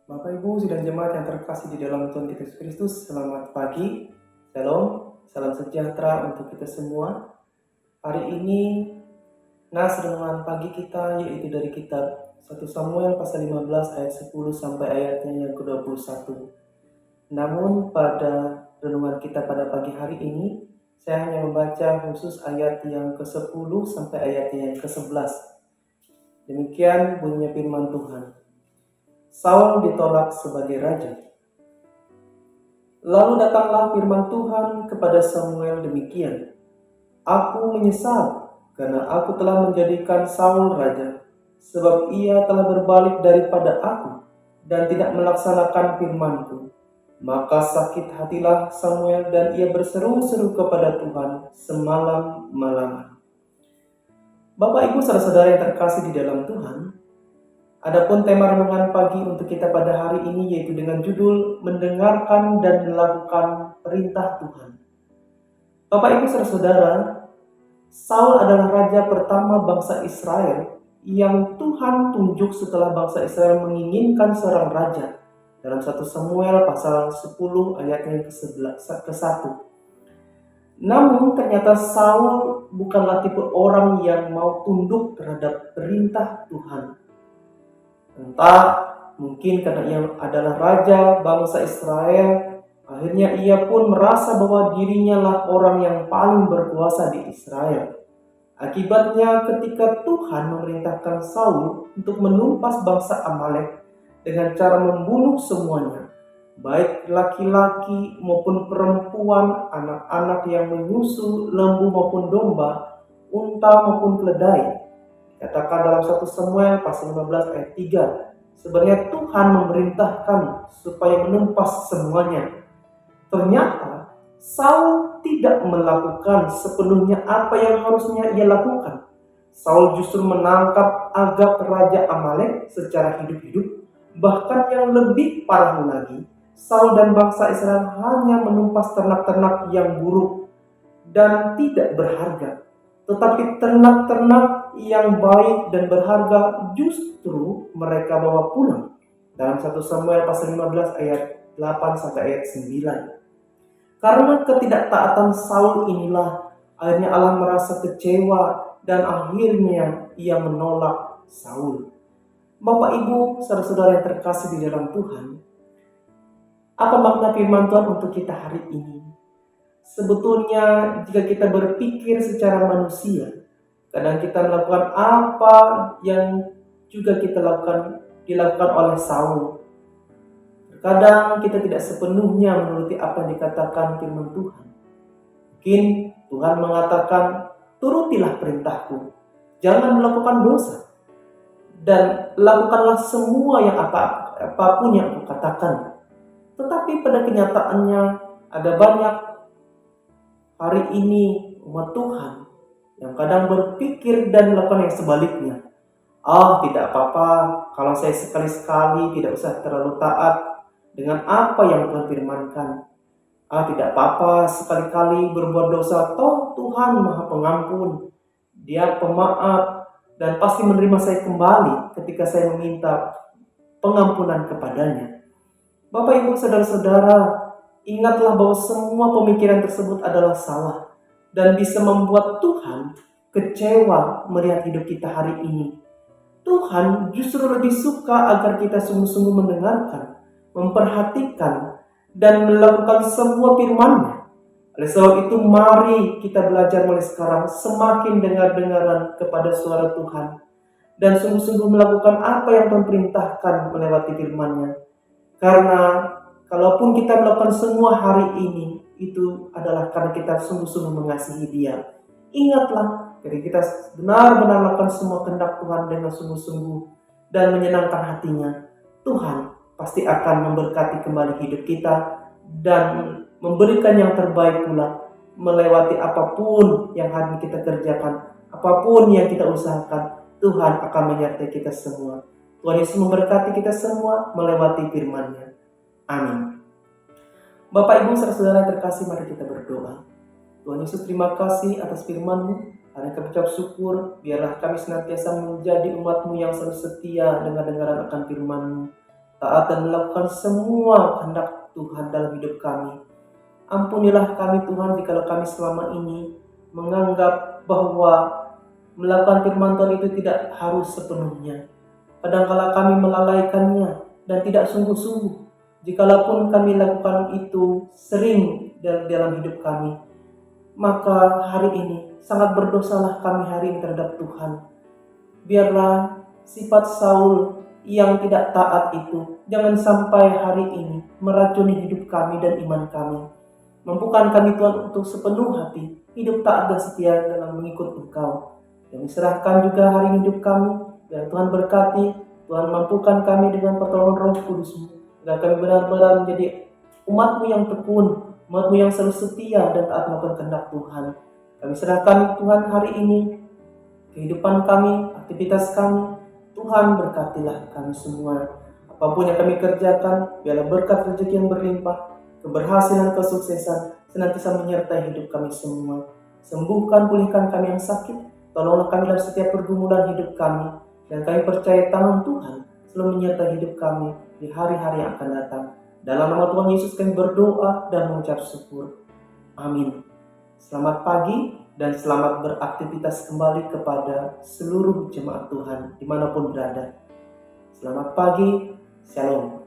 Bapak Ibu sidang jemaat yang terkasih di dalam Tuhan kita Yesus Kristus, selamat pagi, shalom, salam sejahtera untuk kita semua. Hari ini nas renungan pagi kita yaitu dari kitab 1 Samuel pasal 15 ayat 10 sampai ayatnya yang ke-21. Namun pada renungan kita pada pagi hari ini, saya hanya membaca khusus ayat yang ke-10 sampai ayatnya yang ke-11. Demikian bunyinya firman Tuhan. Saul ditolak sebagai raja. Lalu datanglah firman Tuhan kepada Samuel demikian. Aku menyesal karena aku telah menjadikan Saul raja, sebab ia telah berbalik daripada aku dan tidak melaksanakan firman-Ku. Maka sakit hatilah Samuel dan ia berseru-seru kepada Tuhan semalam-malaman. Bapak Ibu saudara-saudara yang terkasih di dalam Tuhan, adapun tema renungan pagi untuk kita pada hari ini yaitu dengan judul mendengarkan dan melakukan perintah Tuhan. Bapak Ibu saudara-saudara, Saul adalah raja pertama bangsa Israel yang Tuhan tunjuk setelah bangsa Israel menginginkan seorang raja dalam 1 Samuel pasal 10 ayatnya ke-1. Namun ternyata Saul bukanlah tipe orang yang mau tunduk terhadap perintah Tuhan. Entah mungkin karena ia adalah raja bangsa Israel, akhirnya ia pun merasa bahwa dirinya lah orang yang paling berkuasa di Israel. Akibatnya ketika Tuhan memerintahkan Saul untuk menumpas bangsa Amalek dengan cara membunuh semuanya, baik laki-laki maupun perempuan, anak-anak yang menyusu, lembu maupun domba, unta maupun keledai. Katakan dalam 1 Samuel pasal 15 ayat 3, sebenarnya Tuhan memerintahkan supaya menumpas semuanya. Ternyata Saul tidak melakukan sepenuhnya apa yang harusnya ia lakukan. Saul justru menangkap Agag raja Amalek secara hidup-hidup. Bahkan yang lebih parah lagi, Saul dan bangsa Israel hanya menumpas ternak-ternak yang buruk dan tidak berharga. Tetapi ternak-ternak yang baik dan berharga justru mereka bawa pulang. Dalam 1 Samuel pasal 15 ayat 8 sampai ayat 9. Karena ketidaktaatan Saul inilah akhirnya Allah merasa kecewa dan akhirnya ia menolak Saul. Bapak Ibu, saudara-saudara yang terkasih di dalam Tuhan, apa makna firman Tuhan untuk kita hari ini? Sebetulnya jika kita berpikir secara manusia, kadang kita melakukan apa yang juga dilakukan oleh Saul. Terkadang kita tidak sepenuhnya menuruti apa yang dikatakan firman Tuhan. Mungkin Tuhan mengatakan, turutilah perintahku, jangan melakukan dosa, dan lakukanlah semua yang apapun yang aku katakan. Tetapi pada kenyataannya ada banyak hari ini umat Tuhan yang kadang berpikir dan melakukan yang sebaliknya. Tidak apa-apa kalau saya sekali-sekali tidak usah terlalu taat dengan apa yang Tuhan firmankan. Tidak apa-apa sekali-kali berbuat dosa, toh Tuhan Maha Pengampun. Dia pemaaf dan pasti menerima saya kembali ketika saya meminta pengampunan kepadanya. Bapak Ibu saudara-saudara, ingatlah bahwa semua pemikiran tersebut adalah salah dan bisa membuat Tuhan kecewa melihat hidup kita hari ini. Tuhan justru lebih suka agar kita sungguh-sungguh mendengarkan, memperhatikan, dan melakukan semua firman-Nya. Oleh sebab itu mari kita belajar mulai sekarang semakin dengar-dengaran kepada suara Tuhan dan sungguh-sungguh melakukan apa yang Tuhan perintahkan melewati firman-Nya. Karena kalaupun kita melakukan semua hari ini, itu adalah karena kita sungguh-sungguh mengasihi Dia. Ingatlah, ketika kita benar-benar melakukan semua kehendak Tuhan dengan sungguh-sungguh dan menyenangkan hatinya, Tuhan pasti akan memberkati kembali hidup kita dan memberikan yang terbaik pula melewati apapun yang hari ini kita kerjakan, apapun yang kita usahakan, Tuhan akan menyertai kita semua. Tuhan Yesus memberkati kita semua melewati firman-Nya. Amin. Bapak Ibu saudara terkasih, mari kita berdoa. Tuhan Yesus, terima kasih atas firman-Mu. Hari kami ucap syukur, biarlah kami senantiasa menjadi umat-Mu yang selalu setia dengan dengaran akan firman-Mu. taat dan melakukan semua kehendak Tuhan dalam hidup kami. Ampunilah kami Tuhan jikalau kami selama ini menganggap bahwa melakukan firman Tuhan itu tidak harus sepenuhnya. Kadangkala kami melalaikannya dan tidak sungguh-sungguh. Jikalaupun kami lakukan itu sering dalam hidup kami, maka hari ini sangat berdosalah kami hari ini terhadap Tuhan. Biarlah sifat Saul yang tidak taat itu jangan sampai hari ini meracuni hidup kami dan iman kami. Mampukan kami Tuhan untuk sepenuh hati hidup taat dan setia dalam mengikut Engkau. Kami serahkan juga hari hidup kami, biar Tuhan berkati, Tuhan mampukan kami dengan pertolongan Roh Kudus-Mu, agar kami benar-benar menjadi umat-Mu yang tekun, umat-Mu yang selalu setia dan taat melakukan kehendak Tuhan. Kami serahkan Tuhan hari ini, kehidupan kami, aktivitas kami, Tuhan berkatilah kami semua. Apapun yang kami kerjakan, biarlah berkat rezeki yang berlimpah, keberhasilan, kesuksesan senantiasa menyertai hidup kami semua. Sembuhkan, pulihkan kami yang sakit, tolonglah kami dalam setiap pergumulan hidup kami, dan kami percaya tangan Tuhan selalu menyertai hidup kami di hari-hari yang akan datang. Dalam nama Tuhan Yesus kami berdoa dan mengucap syukur. Amin. Selamat pagi dan selamat beraktivitas kembali kepada seluruh jemaat Tuhan dimanapun berada. Selamat pagi, Shalom.